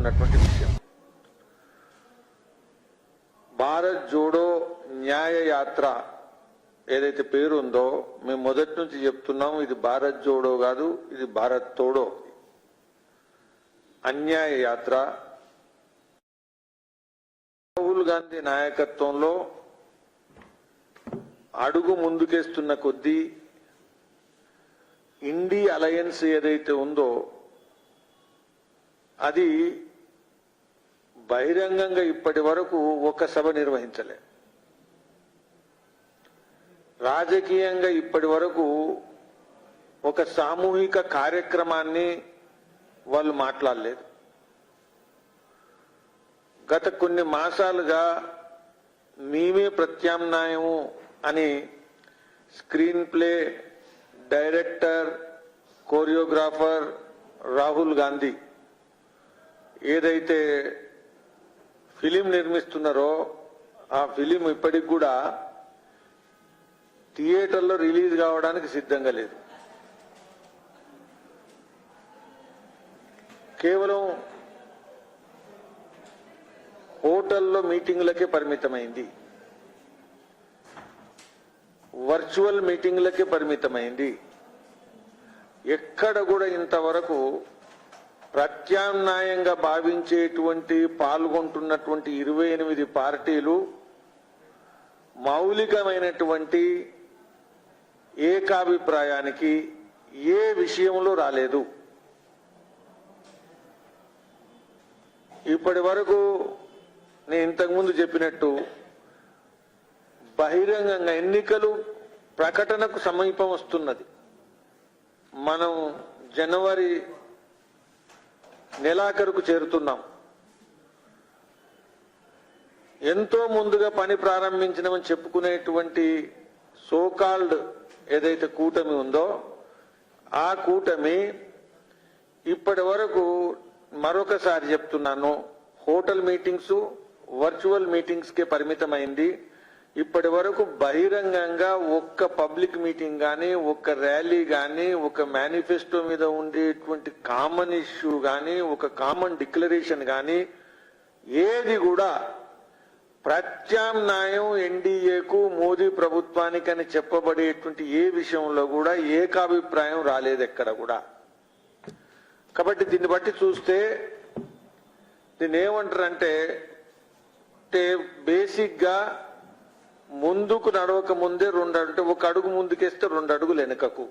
మాట్లాడుతున్నటువంటి విషయం. భారత్ జోడో న్యాయ యాత్ర ఏదైతే పేరు ఉందో మేము మొదటి నుంచి చెప్తున్నాం, ఇది భారత్ జోడో కాదు, ఇది భారత్ తోడో. అన్యాయ యాత్ర రాహుల్ గాంధీ నాయకత్వంలో అడుగు ముందుకేస్తున్న కొద్దీ ఇండి అలయన్స్ ఏదైతే ఉందో అది బహిరంగంగా ఇప్పటి వరకు ఒక సభ నిర్వహించలే. రాజకీయంగా ఇప్పటి వరకు ఒక సామూహిక కార్యక్రమాన్ని వాళ్ళు మాట్లాడలేదు. గత కొన్ని మాసాలుగా మేమే ప్రత్యామ్నాయము అని screen play director choreographer Rahul Gandhi ఏదైతే ఫిలిం నిర్మిస్తున్నారో ఆ ఫిలిం ఇప్పటికి కూడా థియేటర్లో రిలీజ్ కావడానికి సిద్ధంగా లేదు. కేవలం హోటల్లో మీటింగ్లకే పరిమితమైంది, వర్చువల్ మీటింగ్లకే పరిమితమైంది. ఎక్కడ కూడా ఇంతవరకు ప్రత్యామ్నాయంగా భావించేటువంటి పాల్గొంటున్నటువంటి 28 పార్టీలు మౌలికమైనటువంటి ఏకాభిప్రాయానికి ఏ విషయంలో రాలేదు. ఇప్పటి వరకు నేను ఇంతకుముందు చెప్పినట్టు బహిరంగంగా ఎన్నికలు ప్రకటనకు సమీపం వస్తున్నది. మనం జనవరి నెలాఖరుకు చేరుతున్నాం. ఎంతో ముందుగా పని ప్రారంభించినామని చెప్పుకునేటువంటి సోకాల్డ్ ఏదైతే కూటమి ఉందో ఆ కూటమి ఇప్పటి వరకు మరొకసారి చెప్తున్నాను, హోటల్ మీటింగ్స్ వర్చువల్ మీటింగ్స్ కే పరిమితమైంది. ఇప్పటి వరకు బహిరంగంగా ఒక్క పబ్లిక్ మీటింగ్ గాని, ఒక్క ర్యాలీ గాని, ఒక మేనిఫెస్టో మీద ఉండేటువంటి కామన్ ఇష్యూ గాని, ఒక కామన్ డిక్లరేషన్ గాని ఏది కూడా ప్రత్యామ్నాయం ఎన్డీఏకు మోదీ ప్రభుత్వానికి అని చెప్పబడేటువంటి ఏ విషయంలో కూడా ఏకాభిప్రాయం రాలేదు ఎక్కడ కూడా. కాబట్టి దీన్ని బట్టి చూస్తే దీన్ని ఏమంటారంటే బేసిక్ గా ముందుకు నడవక ముందే అంటే ఒక అడుగు ముందుకేస్తే 2 అడుగులు వెనుకకు.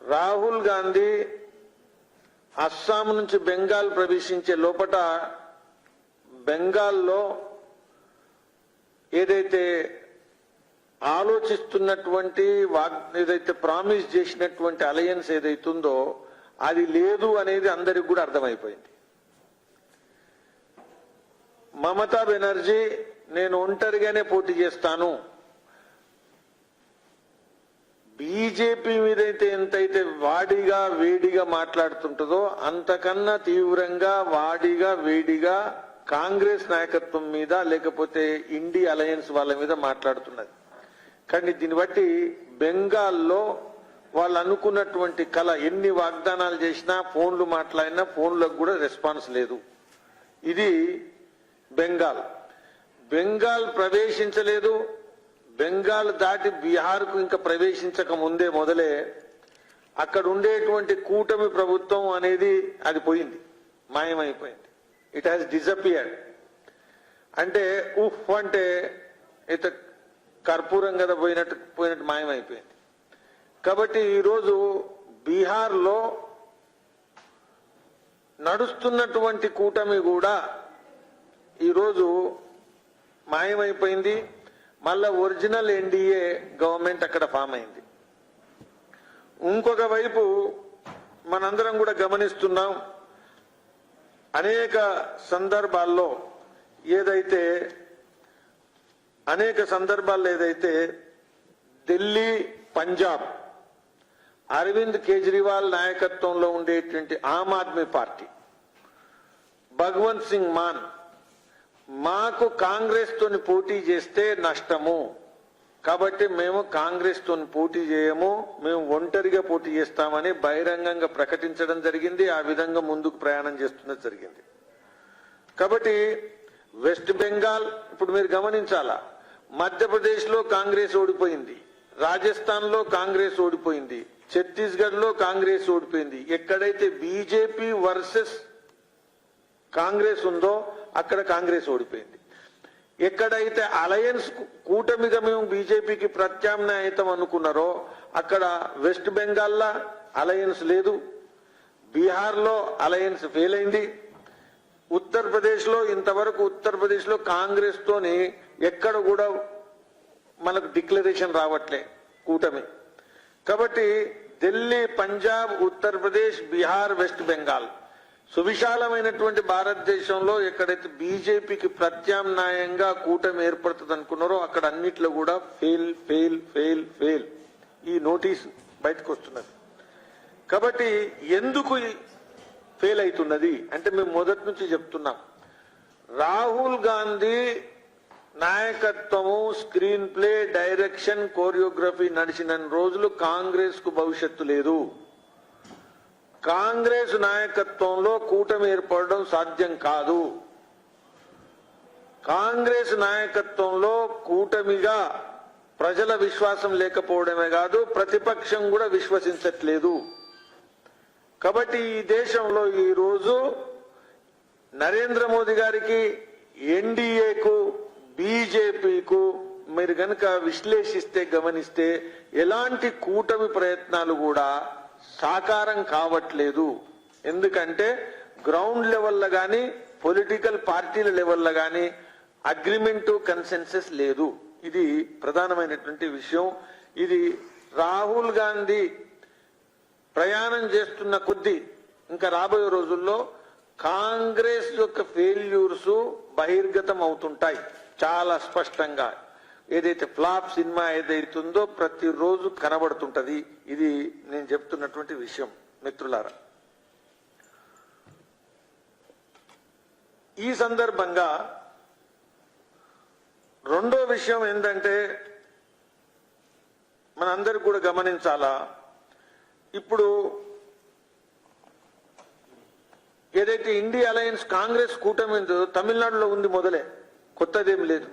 రాహుల్ గాంధీ అస్సాం నుంచి బెంగాల్ ప్రవేశించే లోపట బెంగాల్లో ఏదైతే ఆలోచిస్తున్నటువంటి ఏదైతే ప్రామిస్ చేసినటువంటి అలయన్స్ ఏదైతుందో అది లేదు అనేది అందరికి కూడా అర్థమైపోయింది. మమతా బెనర్జీ నేను ఒంటరిగానే పోటీ చేస్తాను, బీజేపీ మీదైతే ఎంతైతే వాడిగా వేడిగా మాట్లాడుతుంటుందో అంతకన్నా తీవ్రంగా వాడిగా వేడిగా కాంగ్రెస్ నాయకత్వం మీద లేకపోతే ఇండి అలయన్స్ వాళ్ళ మీద మాట్లాడుతున్నది. కానీ దీన్ని బట్టి బెంగాల్లో వాళ్ళు అనుకున్నటువంటి కళ ఎన్ని వాగ్దానాలు చేసినా ఫోన్లు మాట్లాడినా ఫోన్లకు కూడా రెస్పాన్స్ లేదు. ఇది బెంగాల్ ప్రవేశించలేదు. బెంగాల్ దాటి బీహార్కు ఇంకా ప్రవేశించక ముందే మొదలే అక్కడ ఉండేటువంటి కూటమి ప్రభుత్వం అనేది అది పోయింది, మాయమైపోయింది. It has disappeared. అంటే ఉఫ్ అంటే ఇత కర్పూరం కదా పోయినట్టు మాయమైపోయింది. కాబట్టి ఈరోజు బీహార్లో నడుస్తున్నటువంటి కూటమి కూడా ఈరోజు మాయమైపోయింది. మళ్ళా ఒరిజినల్ ఎన్డీఏ గవర్నమెంట్ అక్కడ ఫామ్ అయింది. ఇంకొక వైపు మనందరం కూడా గమనిస్తున్నాం, అనేక సందర్భాల్లో ఏదైతే ఢిల్లీ పంజాబ్ అరవింద్ కేజ్రీవాల్ నాయకత్వంలో ఉండేటువంటి ఆమ్ ఆద్మీ పార్టీ భగవంత్ సింగ్ మాన్ మాకు కాంగ్రెస్ తోని పోటీ చేస్తే నష్టము, కాబట్టి మేము కాంగ్రెస్ తో పోటీ చేయము, మేము ఒంటరిగా పోటీ చేస్తామని బహిరంగంగా ప్రకటించడం జరిగింది. ఆ విధంగా ముందుకు ప్రయాణం చేస్తున్నది జరిగింది. కాబట్టి వెస్ట్ బెంగాల్ ఇప్పుడు మీరు గమనించాలా, మధ్యప్రదేశ్ లో కాంగ్రెస్ ఓడిపోయింది, రాజస్థాన్ లో కాంగ్రెస్ ఓడిపోయింది, ఛత్తీస్గఢ్ లో కాంగ్రెస్ ఓడిపోయింది. ఎక్కడైతే బీజేపీ వర్సెస్ కాంగ్రెస్ ఉందో అక్కడ కాంగ్రెస్ ఓడిపోయింది. ఎక్కడైతే అలయన్స్ కూటమిగా మేము బీజేపీకి ప్రత్యామ్నాయతం అనుకున్నారో అక్కడ వెస్ట్ బెంగాల్లో అలయన్స్ లేదు, బీహార్ లో అలయన్స్ ఫెయిల్ అయింది, ఉత్తరప్రదేశ్ లో ఇంతవరకు ఉత్తరప్రదేశ్ లో కాంగ్రెస్ తోని ఎక్కడ కూడా మనకు డిక్లరేషన్ రావట్లే కూటమి. కాబట్టి ఢిల్లీ, పంజాబ్, ఉత్తరప్రదేశ్, బీహార్, వెస్ట్ బెంగాల్ సువిశాలమైనటువంటి భారతదేశంలో ఎక్కడైతే బీజేపీకి ప్రత్యామ్నాయంగా కూటమి ఏర్పడుతుంది అనుకున్నారో అక్కడ అన్నిట్లో కూడా ఫెయిల్ ఫెయిల్ ఫెయిల్ ఫెయిల్ ఈ నోటీస్ బయటకు వస్తున్నది. కాబట్టి ఎందుకు ఫెయిల్ అవుతున్నది అంటే మేము మొదటి నుంచి చెప్తున్నాం, రాహుల్ గాంధీ నాయకత్వము, స్క్రీన్ ప్లే, డైరెక్షన్, కోరియోగ్రఫీ నడిచిన రోజులు కాంగ్రెస్ కు భవిష్యత్తు లేదు. కాంగ్రెస్ నాయకత్వంలో కూటమి ఏర్పడడం సాధ్యం కాదు. కాంగ్రెస్ నాయకత్వంలో కూటమిగా ప్రజల విశ్వాసం లేకపోవడమే కాదు, ప్రతిపక్షం కూడా విశ్వసించట్లేదు. కాబట్టి ఈ దేశంలో ఈ రోజు నరేంద్ర మోదీ గారికి, ఎన్డీఏకు, బీజేపీకు మీరు గనక విశ్లేషిస్తే, గమనిస్తే ఎలాంటి కూటమి ప్రయత్నాలు కూడా సాకారం కావట్లేదు. ఎందుకంటే గ్రౌండ్ లెవెల్లో గాని, పొలిటికల్ పార్టీల లెవెల్లో గాని అగ్రిమెంట్, కన్సెన్సస్ లేదు. ఇది ప్రధానమైనటువంటి విషయం. ఇది రాహుల్ గాంధీ ప్రయాణం చేస్తున్న కొద్దీ ఇంకా రాబోయే రోజుల్లో కాంగ్రెస్ యొక్క ఫెయిల్యూర్స్ బహిర్గతం అవుతుంటాయి చాలా స్పష్టంగా. ఏదైతే ఫ్లాప్ సినిమా ఏదైతుందో ప్రతిరోజు కనబడుతుంటది. ఇది నేను చెప్తున్నటువంటి విషయం మిత్రులారా. ఈ సందర్భంగా రెండో విషయం ఏంటంటే మనందరికి కూడా గమనించాలా, ఇప్పుడు ఏదైతే ఇండియా అలయన్స్ కాంగ్రెస్ కూటమి ఉందో తమిళనాడులో ఉంది, మొదలే, కొత్తదేం లేదు.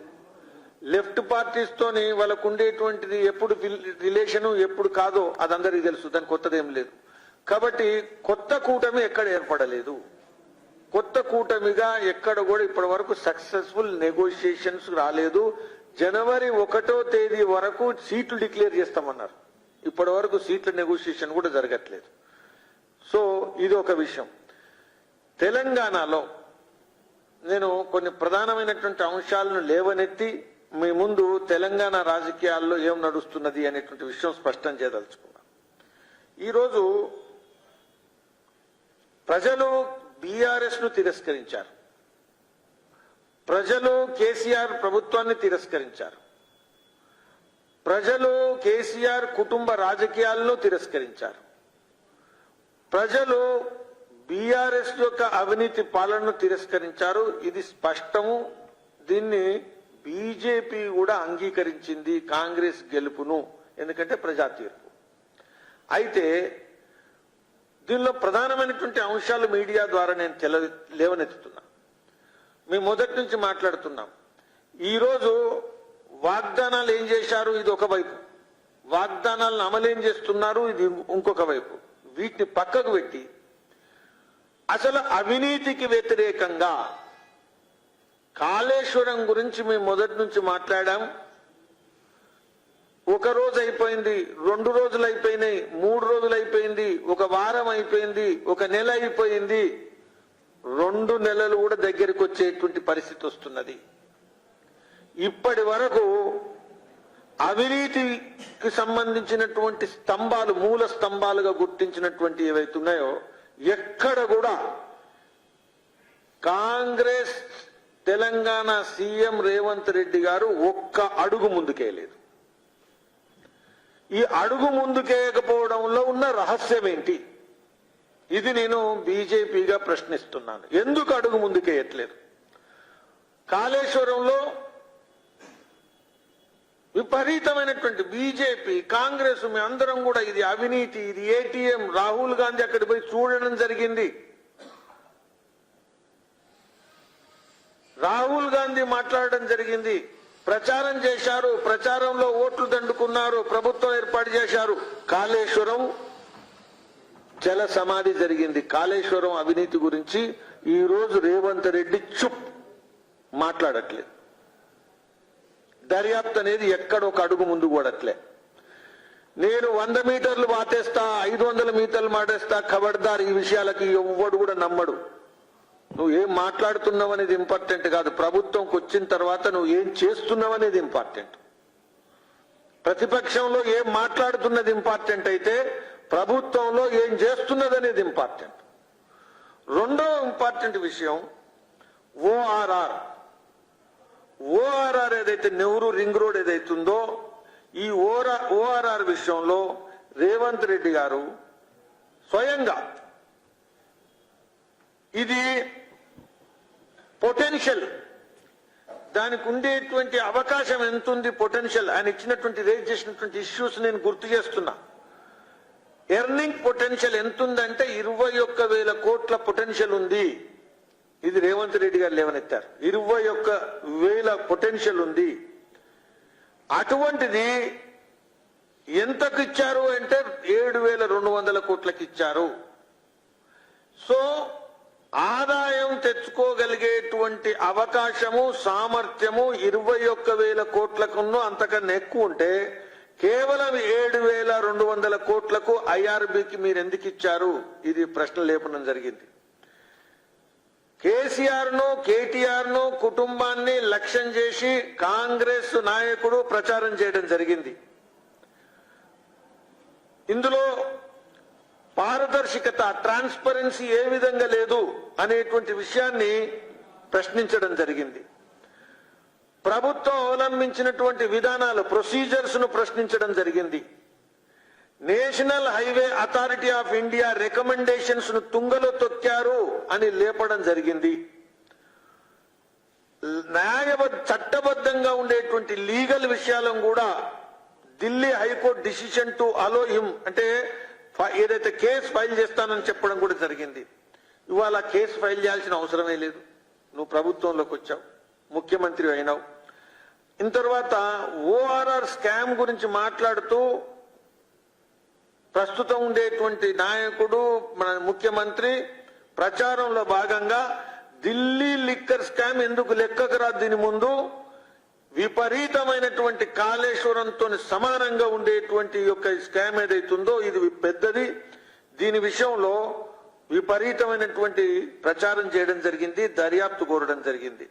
లెఫ్ట్ పార్టీస్ తోని వాళ్ళకు ఉండేటువంటిది ఎప్పుడు రిలేషను ఎప్పుడు కాదో అది అందరికీ తెలుసు, దాని కొత్తదేం లేదు. కాబట్టి కొత్త కూటమి ఎక్కడ ఏర్పడలేదు. కొత్త కూటమిగా ఎక్కడ కూడా ఇప్పటి వరకు సక్సెస్ఫుల్ నెగోషియేషన్స్ రాలేదు. జనవరి 1వ తేదీ వరకు సీట్లు డిక్లేర్ చేస్తామన్నారు. ఇప్పటి వరకు సీట్ల నెగోషియేషన్ కూడా జరగట్లేదు. సో ఇది ఒక విషయం. తెలంగాణలో నేను కొన్ని ప్రధానమైనటువంటి అంశాలను లేవనెత్తి మీ ముందు తెలంగాణ రాజకీయాల్లో ఏం నడుస్తున్నది అనేటువంటి విషయం స్పష్టం చేయదలుచుకున్నాను. ఈరోజు ప్రజలు బీఆర్ఎస్ ను తిరస్కరించారు, ప్రజలు కేసీఆర్ ప్రభుత్వాన్ని తిరస్కరించారు, ప్రజలు కేసీఆర్ కుటుంబ రాజకీయాలను తిరస్కరించారు, ప్రజలు బీఆర్ఎస్ యొక్క అవినీతి పాలనను తిరస్కరించారు. ఇది స్పష్టము. దీన్ని బీజేపీ కూడా అంగీకరించింది కాంగ్రెస్ గెలుపును, ఎందుకంటే ప్రజా తీర్పు. అయితే దీనిలో ప్రధానమైనటువంటి అంశాలు మీడియా ద్వారా నేను లేవనెత్తుతున్నా. మేము మొదటి నుంచి మాట్లాడుతున్నాం. ఈరోజు వాగ్దానాలు ఏం చేశారు, ఇది ఒక వైపు, వాగ్దానాలను అమలేం చేస్తున్నారు, ఇది ఇంకొక వైపు. వీటిని పక్కకు పెట్టి అసలు అవినీతికి వ్యతిరేకంగా కాళేశ్వరం గురించి మేము మొదటి నుంచి మాట్లాడాం. ఒక రోజు అయిపోయింది, 2 రోజులు అయిపోయినాయి, 3 రోజులు అయిపోయింది, 1 వారం అయిపోయింది, 1 నెల అయిపోయింది, 2 నెలలు కూడా దగ్గరికి వచ్చేటువంటి పరిస్థితి వస్తున్నది. ఇప్పటి వరకు అవినీతికి సంబంధించినటువంటి స్తంభాలు, మూల స్తంభాలుగా గుర్తించినటువంటి ఏవైతే ఉన్నాయో ఎక్కడ కూడా కాంగ్రెస్ తెలంగాణ సీఎం రేవంత్ రెడ్డి గారు ఒక్క అడుగు ముందుకేయలేదు. ఈ అడుగు ముందుకేయకపోవడంలో ఉన్న రహస్యం ఏంటి? ఇది నేను బీజేపీగా ప్రశ్నిస్తున్నాను. ఎందుకు అడుగు ముందుకేయట్లేదు? కాళేశ్వరంలో విపరీతమైనటువంటి బీజేపీ కాంగ్రెస్ మీ అందరం కూడా ఇది అవినీతి, ఇది ఏటీఎం. రాహుల్ గాంధీ అక్కడికి పోయి చూడడం జరిగింది. రాహుల్ గాంధీ మాట్లాడడం జరిగింది, ప్రచారం చేశారు, ప్రచారంలో ఓట్లు దండుకున్నారు, ప్రభుత్వం ఏర్పాటు చేశారు. కాళేశ్వరం జల సమాధి జరిగింది. కాళేశ్వరం అవినీతి గురించి ఈ రోజు రేవంత్ రెడ్డి మాట్లాడట్లేదు. దర్యాప్తు అనేది ఎక్కడ ఒక అడుగు ముందు కూడట్లే. నేను 100 మీటర్లు వాటేస్తా, 500 మీటర్లు మాటేస్తా, ఖబర్దార్, ఈ విషయాలకి ఎవ్వడు కూడా నమ్మడు. నువ్వు ఏం మాట్లాడుతున్నావు అనేది ఇంపార్టెంట్ కాదు, ప్రభుత్వంకి వచ్చిన తర్వాత నువ్వు ఏం చేస్తున్నావు అనేది ఇంపార్టెంట్. ప్రతిపక్షంలో ఏం మాట్లాడుతున్నది ఇంపార్టెంట్ అయితే ప్రభుత్వంలో ఏం చేస్తున్నది అనేది ఇంపార్టెంట్. రెండో ఇంపార్టెంట్ విషయం ఓఆర్ఆర్. ఓఆర్ఆర్ ఏదైతే నెహ్రూ రింగ్ రోడ్ ఏదైతుందో ఈ ఓఆర్ఆర్ విషయంలో రేవంత్ రెడ్డి గారు స్వయంగా ఇది పొటెన్షియల్, దానికి ఉండేటువంటి అవకాశం ఎంతుంది పొటెన్షియల్, ఆయన ఇచ్చినటువంటి రేజ్ చేసినటువంటి ఇష్యూస్ నేను గుర్తు చేస్తున్నా. ఎర్నింగ్ పొటెన్షియల్ ఎంతుందంటే 21,000 కోట్ల పొటెన్షియల్ ఉంది. ఇది రేవంత్ రెడ్డి గారు లేవనెత్తారు. 21,000 పొటెన్షియల్ ఉంది. అటువంటిది ఎంతకు ఇచ్చారు అంటే 7,200 కోట్లకి ఇచ్చారు. సో ఆదాయం తెచ్చుకోగలిగేటువంటి అవకాశము, సామర్థ్యము 21,000 కోట్లకున్నో అంతకన్నా ఎక్కువ ఉంటే కేవలం 7,200 కోట్లకు ఐఆర్బికి మీరు ఎందుకు ఇచ్చారు? ఇది ప్రశ్న లేపడం జరిగింది. కేసీఆర్ ను, కేటీఆర్ ను, కుటుంబాన్ని లక్ష్యం చేసి కాంగ్రెస్ నాయకుడు ప్రచారం చేయడం జరిగింది. ఇందులో పారదర్శకత, ట్రాన్స్పరెన్సీ ఏ విధంగా లేదు అనేటువంటి విషయాన్ని ప్రశ్నించడం జరిగింది. ప్రభుత్వం అవలంబించినటువంటి విధానాలు, ప్రొసీజర్స్ ను ప్రశ్నించడం జరిగింది. National highway authority of India recommendations ను తుంగలో తొక్కారు అని లేపడం జరిగింది. చట్టబద్ధంగా ఉండేటువంటి లీగల్ విషయాలను కూడా Delhi high court decision to allow him అంటే ఏదైతే కేసు ఫైల్ చేస్తానని చెప్పడం కూడా జరిగింది. ఇవాళ కేసు ఫైల్ చేయాల్సిన అవసరమే లేదు. నువ్వు ప్రభుత్వంలోకి వచ్చావు, ముఖ్యమంత్రి అయినావు. ఇన్ తర్వాత ఓఆర్ఆర్ స్కామ్ గురించి మాట్లాడుతూ ప్రస్తుతం ఉండేటువంటి నాయకుడు మన ముఖ్యమంత్రి ప్రచారంలో భాగంగా ఢిల్లీ లిక్కర్ స్కామ్ ఎందుకు లెక్కకు రాదు, దీని ముందు విపరీతమైనటువంటి కాళేశ్వరంతో సమానంగా ఉండేటువంటి యొక్క స్కామ్ ఏదైతుందో ఇది పెద్దది. దీని విషయంలో విపరీతమైనటువంటి ప్రచారం చేయడం జరిగింది, దర్యాప్తు కోరడం జరిగింది.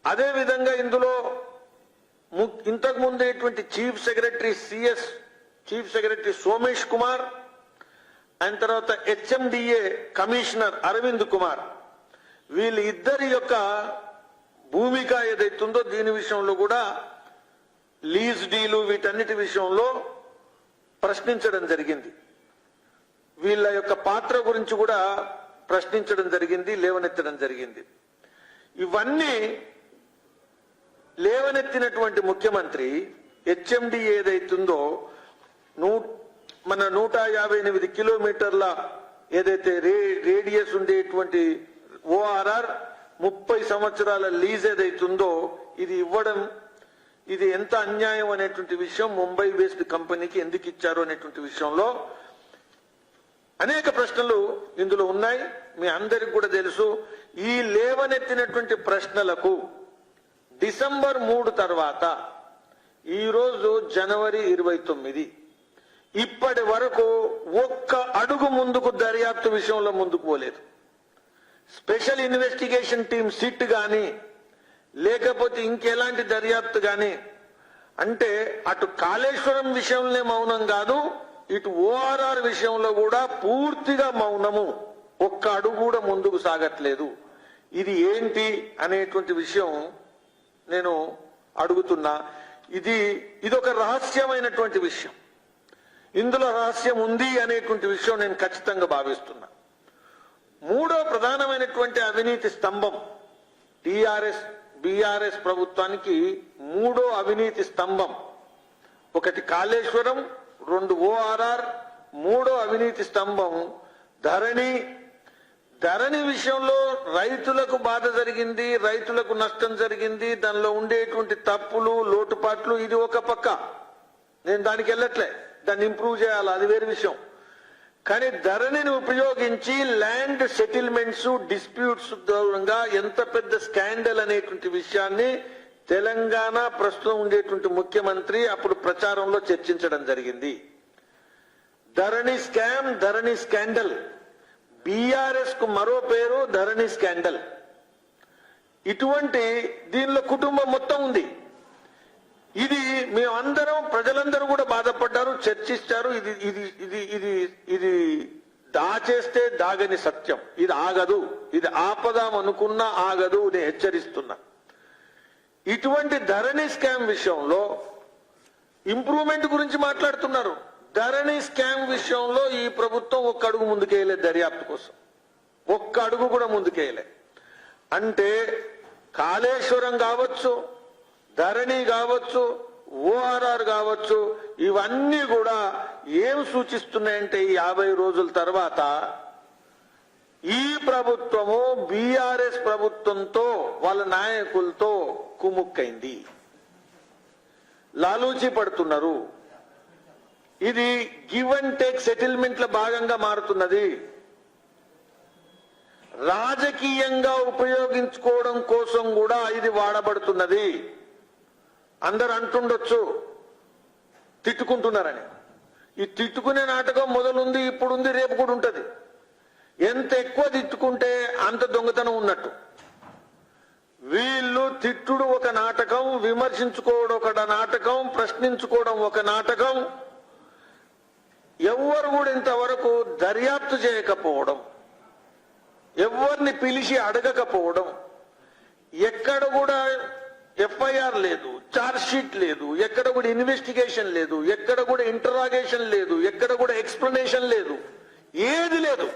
అదే విధంగా ఇందులో ఇంతకు ముందేటువంటి చీఫ్ సెక్రటరీ సోమేష్ కుమార్, ఆయన తర్వాత హెచ్ఎండిఏ కమిషనర్ అరవింద్ కుమార్, వీళ్ళిద్దరి యొక్క భూమిక ఏదైతుందో దీని విషయంలో కూడా లీజ్ డీలు వీటన్నిటి విషయంలో ప్రశ్నించడం జరిగింది. వీళ్ళ యొక్క పాత్ర గురించి కూడా ప్రశ్నించడం జరిగింది, లేవనెత్తడం జరిగింది. ఇవన్నీ లేవనెత్తినటువంటి ముఖ్యమంత్రి హెచ్ఎండి ఏదైతుందో మన 158 కిలోమీటర్ల ఏదైతే రేడియస్ ఉండేటువంటి ఓఆర్ఆర్ 30 సంవత్సరాల లీజ్ ఏదైతుందో ఇది ఇవ్వడం, ఇది ఎంత అన్యాయం అనేటువంటి విషయం, ముంబై బేస్డ్ కంపెనీకి ఎందుకు ఇచ్చారు అనేటువంటి విషయంలో అనేక ప్రశ్నలు ఇందులో ఉన్నాయి. మీ అందరికి కూడా తెలుసు. ఈ లేవనెత్తినటువంటి ప్రశ్నలకు డిసెంబర్ 3 తర్వాత ఈ రోజు జనవరి 29, ఇప్పటి వరకు ఒక్క అడుగు ముందుకు దర్యాప్తు విషయంలో ముందుకు పోలేదు. స్పెషల్ ఇన్వెస్టిగేషన్ టీం సిట్ గాని లేకపోతే ఇంకెలాంటి దర్యాప్తు గాని, అంటే అటు కాళేశ్వరం విషయంలోనే మౌనం కాదు, ఇటు ఓఆర్ఆర్ విషయంలో కూడా పూర్తిగా మౌనము, ఒక్క అడుగు కూడా ముందుకు సాగట్లేదు. ఇది ఏంటి అనేటువంటి విషయం నేను అడుగుతున్నా. ఇదొక రహస్యమైనటువంటి విషయం. ఇందులో రహస్యం ఉంది అనేటువంటి విషయం నేను ఖచ్చితంగా భావిస్తున్నా. మూడో ప్రధానమైనటువంటి అవినీతి స్తంభం టిఆర్ఎస్ బీఆర్ఎస్ ప్రభుత్వానికి మూడో అవినీతి స్తంభం. ఒకటి కాళేశ్వరం, రెండు ఓఆర్ఆర్, మూడో అవినీతి స్తంభం ధరణి. ధరణి విషయంలో రైతులకు బాధ జరిగింది, రైతులకు నష్టం జరిగింది, దానిలో ఉండేటువంటి తప్పులు లోటుపాట్లు ఇది ఒక పక్క. నేను దానికి వెళ్ళట్లే, దాన్ని ఇంప్రూవ్ చేయాలి, అది వేరే విషయం. కానీ ధరణిని ఉపయోగించి ల్యాండ్ సెటిల్మెంట్స్ డిస్ప్యూట్స్ దూరంగా ఎంత పెద్ద స్కాండల్ అనేటువంటి విషయాన్ని తెలంగాణ ప్రస్తుతం ఉండేటువంటి ముఖ్యమంత్రి అప్పుడు ప్రచారంలో చర్చించడం జరిగింది. ధరణి స్కామ్, ధరణి స్కాండల్. బీఆర్ఎస్ కు మరో పేరు ధరణి స్కాండల్. ఇటువంటి దీనిలో కుటుంబం మొత్తం ఉంది. ఇది మేమందరం ప్రజలందరూ కూడా బాధపడ్డారు, చర్చిస్తారు. ఇది ఇది ఇది ఇది ఇది దాచేస్తే దాగని సత్యం. ఇది ఆగదు, ఇది ఆపదాం అనుకున్నా ఆగదు, నేను హెచ్చరిస్తున్నా. ఇటువంటి ధరణి స్కామ్ విషయంలో ఇంప్రూవ్మెంట్ గురించి మాట్లాడుతున్నారు. ధరణి స్కామ్ విషయంలో ఈ ప్రభుత్వం ఒక్క అడుగు ముందుకేయలేదు, దర్యాప్తు కోసం ఒక్క అడుగు కూడా ముందుకేయలే. అంటే కాళేశ్వరం కావచ్చు, ధరణి కావచ్చు, ఓఆర్ఆర్ కావచ్చు, ఇవన్నీ కూడా ఏం సూచిస్తున్నాయంటే ఈ 50 రోజుల తర్వాత ఈ ప్రభుత్వము బీఆర్ఎస్ ప్రభుత్వంతో వాళ్ళ నాయకులతో కుముక్కైంది, లాలూచి పడుతున్నారు. ఇది గివ్ అండ్ టేక్ సెటిల్మెంట్ల భాగంగా మారుతున్నది. రాజకీయంగా ఉపయోగించుకోవడం కోసం కూడా ఇది వాడబడుతున్నది. అందరు అంటుండొచ్చు తిట్టుకుంటున్నారని. ఈ తిట్టుకునే నాటకం మొదలుంది, ఇప్పుడుంది, రేపు కూడా ఉంటది. ఎంత ఎక్కువ తిట్టుకుంటే అంత దొంగతనం ఉన్నట్టు. వీళ్ళు తిట్టుడు ఒక నాటకం, విమర్శించుకోవడం ఒక నాటకం, ప్రశ్నించుకోవడం ఒక నాటకం. ఎవ్వరు కూడా ఇంతవరకు దర్యాప్తు చేయకపోవడం, ఎవరిని పిలిచి అడగకపోవడం, ఎక్కడ కూడా ఎఫ్ఐఆర్ లేదు, ఛార్జ్ షీట్ లేదు, ఎక్కడ కూడా ఇన్వెస్టిగేషన్ లేదు, ఎక్కడ కూడా ఇంటరాగేషన్ లేదు, ఎక్కడ కూడా ఎక్స్ప్లెనేషన్ లేదు, ఏది లేదు.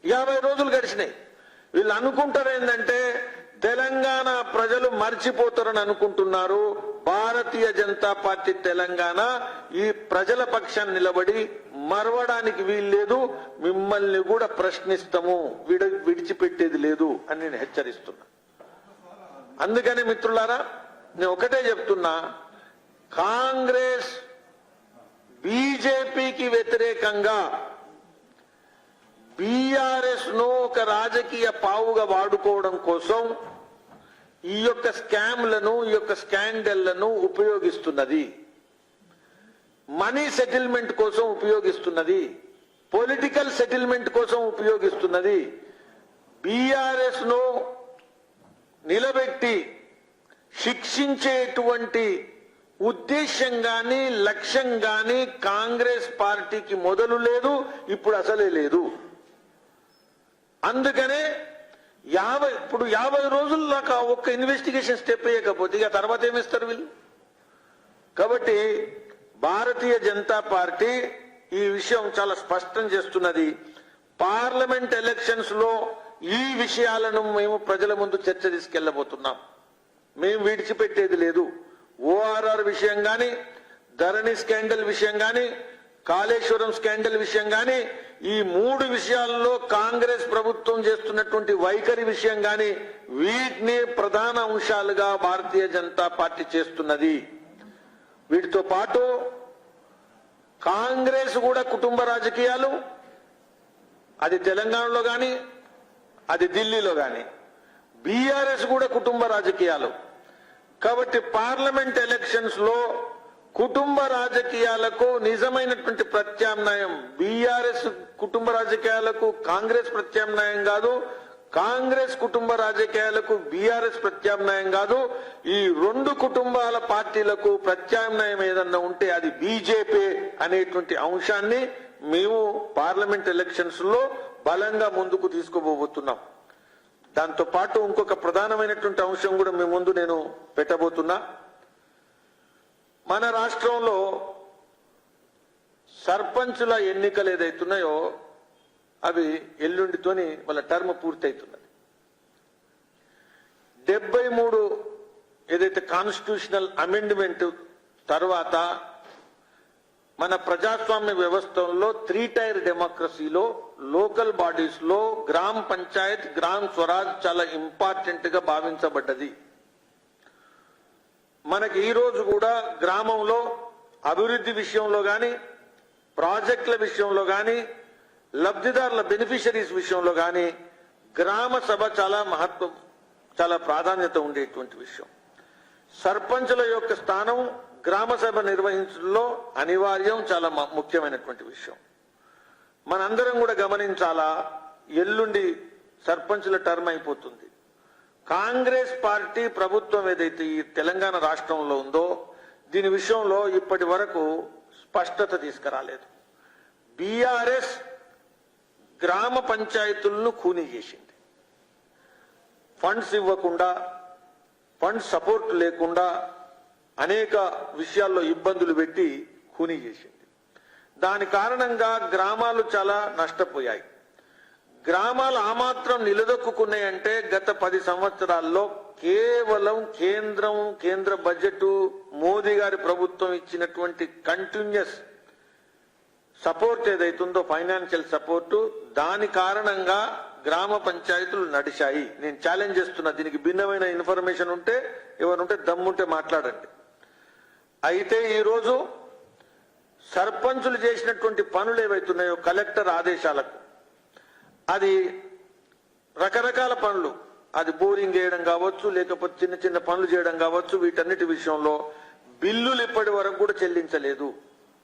50 రోజులు గడిచినాయి. వీళ్ళు అనుకుంటారు ఏంటంటే తెలంగాణ ప్రజలు మర్చిపోతారని అనుకుంటున్నారు. భారతీయ జనతా పార్టీ తెలంగాణ ఈ ప్రజల పక్షాన్ని నిలబడి మరవడానికి వీల్లేదు. మిమ్మల్ని కూడా ప్రశ్నిస్తాము, విడిచిపెట్టేది లేదు అని నేను హెచ్చరిస్తున్నా. అందుకని మిత్రులారా, నేను ఒకటే చెప్తున్నా, కాంగ్రెస్ బీజేపీకి వ్యతిరేకంగా బీఆర్ఎస్ ను ఒక రాజకీయ పావుగా వాడుకోవడం కోసం ఈ యొక్క స్కామ్లను, ఈ యొక్క స్కాండళ్లను ఉపయోగిస్తున్నది. మనీ సెటిల్మెంట్ కోసం ఉపయోగిస్తున్నది, పొలిటికల్ సెటిల్మెంట్ కోసం ఉపయోగిస్తున్నది. బీఆర్ఎస్ ను నిలబెట్టి శిక్షించేటువంటి ఉద్దేశం గాని లక్ష్యం గాని కాంగ్రెస్ పార్టీకి మొదలు లేదు, ఇప్పుడు అసలే లేదు. అందుకనే 50 రోజుల దాకా ఒక్క ఇన్వెస్టిగేషన్ స్టెప్ వేయకపోతే ఇక తర్వాత ఏమిస్తారు వీళ్ళు. కాబట్టి భారతీయ జనతా పార్టీ ఈ విషయం చాలా స్పష్టం చేస్తున్నది. పార్లమెంట్ ఎలక్షన్స్ లో ఈ విషయాలను మేము ప్రజల ముందు చర్చ తీసుకెళ్లబోతున్నాం. మేము విడిచిపెట్టేది లేదు. ఓఆర్ఆర్ విషయం గాని, ధరణి స్కాండల్ విషయం గాని, కాళేశ్వరం స్కాండల్ విషయం గాని, ఈ 3 విషయాల్లో కాంగ్రెస్ ప్రభుత్వం చేస్తున్నటువంటి వైఖరి విషయం గాని, వీటిని ప్రధాన అంశాలుగా భారతీయ జనతా పార్టీ చేస్తున్నది. వీటితో పాటు కాంగ్రెస్ కూడా కుటుంబ రాజకీయాలు, అది తెలంగాణలో గాని, అది ఢిల్లీలో గాని, బీఆర్ఎస్ కూడా కుటుంబ రాజకీయాలు. కాబట్టి పార్లమెంట్ ఎలక్షన్స్ లో కుటుంబ రాజకీయాలకు నిజమైనటువంటి ప్రత్యామ్నాయం బీఆర్ఎస్ కుటుంబ రాజకీయాలకు కాంగ్రెస్ ప్రత్యామ్నాయం కాదు, కాంగ్రెస్ కుటుంబ రాజకీయాలకు బీఆర్ఎస్ ప్రత్యామ్నాయం కాదు. ఈ 2 కుటుంబాల పార్టీలకు ప్రత్యామ్నాయం ఏదన్నా ఉంటే అది బీజేపీ అనేటువంటి అంశాన్ని మేము పార్లమెంట్ ఎలక్షన్స్ లో బలంగా ముందుకు తీసుకుపోబోతున్నాం. దాంతో పాటు ఇంకొక ప్రధానమైనటువంటి అంశం కూడా మీ ముందు నేను పెట్టబోతున్నా. మన రాష్ట్రంలో సర్పంచుల ఎన్నికలు ఏదైతున్నాయో అవి ఎల్లుండితోని వాళ్ళ టర్మ్ పూర్తవుతున్నది. 73 ఏదైతే కాన్స్టిట్యూషనల్ అమెండ్మెంట్ తర్వాత మన ప్రజాస్వామ్య వ్యవస్థలో 3 టైర్ డెమోక్రసీలో లోకల్ బాడీస్ లో గ్రామ పంచాయత్ గ్రామ్ స్వరాజ్ చాలా ఇంపార్టెంట్ గా భావించబడ్డది. మనకి ఈ రోజు కూడా గ్రామంలో అభివృద్ధి విషయంలో గాని, ప్రాజెక్టుల విషయంలో గాని, లబ్ధిదారుల బెనిఫిషరీస్ విషయంలో గాని గ్రామ సభ చాలా ప్రాధాన్యత ఉండేటువంటి విషయం. సర్పంచుల యొక్క స్థానం గ్రామ సభ నిర్వహించడంలో అనివార్యం, చాలా ముఖ్యమైనటువంటి విషయం. మనందరం కూడా గమనించాలా, ఎల్లుండి సర్పంచుల టర్మ్ అయిపోతుంది. కాంగ్రెస్ పార్టీ ప్రభుత్వం ఏదైతే ఈ తెలంగాణ రాష్ట్రంలో ఉందో దీని విషయంలో ఇప్పటి వరకు స్పష్టత తీసుకురాలేదు. బీఆర్ఎస్ గ్రామ పంచాయతీలను ఖూనీ చేసింది. ఫండ్స్ ఇవ్వకుండా, ఫండ్ సపోర్ట్ లేకుండా అనేక విషయాల్లో ఇబ్బందులు పెట్టి ఖూనీ చేసింది. దాని కారణంగా గ్రామాలు చాలా నష్టపోయాయి. గ్రామాలు ఆమాత్రం నిలదొక్కున్నాయంటే గత 10 సంవత్సరాల్లో కేవలం కేంద్ర బడ్జెట్ మోదీ గారి ప్రభుత్వం ఇచ్చినటువంటి కంటిన్యూస్ సపోర్ట్ ఏదైతుందో ఫైనాన్షియల్ సపోర్టు, దాని కారణంగా గ్రామ పంచాయతీలు నడిచాయి. నేను ఛాలెంజ్ చేస్తున్నా, దీనికి భిన్నమైన ఇన్ఫర్మేషన్ ఉంటే ఎవరుంటే దమ్ముంటే మాట్లాడండి. అయితే ఈరోజు సర్పంచులు చేసినటువంటి పనులు ఏవైతున్నాయో కలెక్టర్ ఆదేశాలకు, అది రకరకాల పనులు, అది బోరింగ్ చేయడం కావచ్చు, లేకపోతే చిన్న చిన్న పనులు చేయడం కావచ్చు, వీటన్నిటి విషయంలో బిల్లులు ఇప్పటి వరకు కూడా చెల్లించలేదు.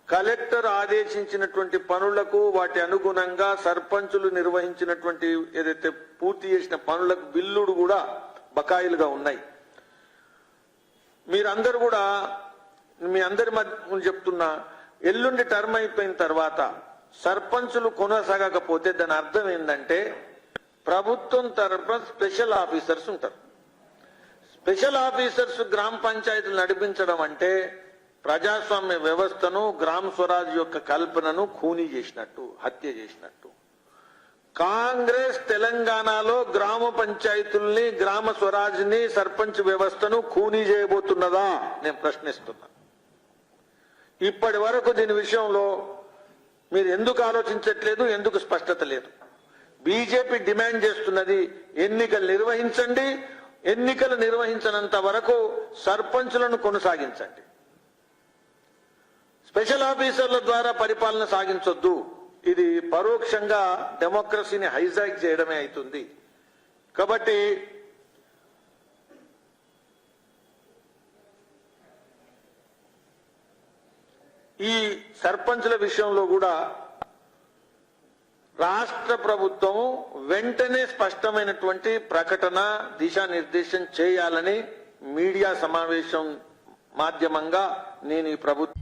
కలెక్టర్ ఆదేశించినటువంటి పనులకు వాటి అనుగుణంగా సర్పంచులు నిర్వహించినటువంటి ఏదైతే పూర్తి చేసిన పనులకు బిల్లులు కూడా బకాయిలుగా ఉన్నాయి. మీరందరూ కూడా మీ అందరి మధ్య చెప్తున్నా, ఎల్లుండి టర్మ్ అయిపోయిన తర్వాత సర్పంచులు కొనసాగకపోతే దాని అర్థం ఏంటంటే ప్రభుత్వం తరఫున స్పెషల్ ఆఫీసర్స్ ఉంటారు. స్పెషల్ ఆఫీసర్స్ గ్రామ పంచాయతీలు నడిపించడం అంటే ప్రజాస్వామ్య వ్యవస్థను, గ్రామ స్వరాజ్ యొక్క కల్పనను ఖూనీ చేసినట్టు, హత్య చేసినట్టు. కాంగ్రెస్ తెలంగాణలో గ్రామ పంచాయతీల్ని, గ్రామ స్వరాజ్ ని, సర్పంచ్ వ్యవస్థను ఖూనీ చేయబోతున్నదా నేను ప్రశ్నిస్తున్నా. ఇప్పటి వరకు దీని విషయంలో మీరు ఎందుకు ఆలోచించట్లేదు, ఎందుకు స్పష్టత లేదు? బీజేపీ డిమాండ్ చేస్తున్నది ఎన్నికలు నిర్వహించండి, ఎన్నికలు నిర్వహించనంత వరకు సర్పంచులను కొనసాగించండి, స్పెషల్ ఆఫీసర్ల ద్వారా పరిపాలన సాగించొద్దు. ఇది పరోక్షంగా డెమోక్రసీని హైజాక్ చేయడమే అవుతుంది. కాబట్టి ఈ సర్పంచుల విషయంలో కూడా రాష్ట్ర ప్రభుత్వం వెంటనే స్పష్టమైనటువంటి ప్రకటన, దిశానిర్దేశం చేయాలని మీడియా సమావేశం మాధ్యమంగా నేను ఈ ప్రభుత్వం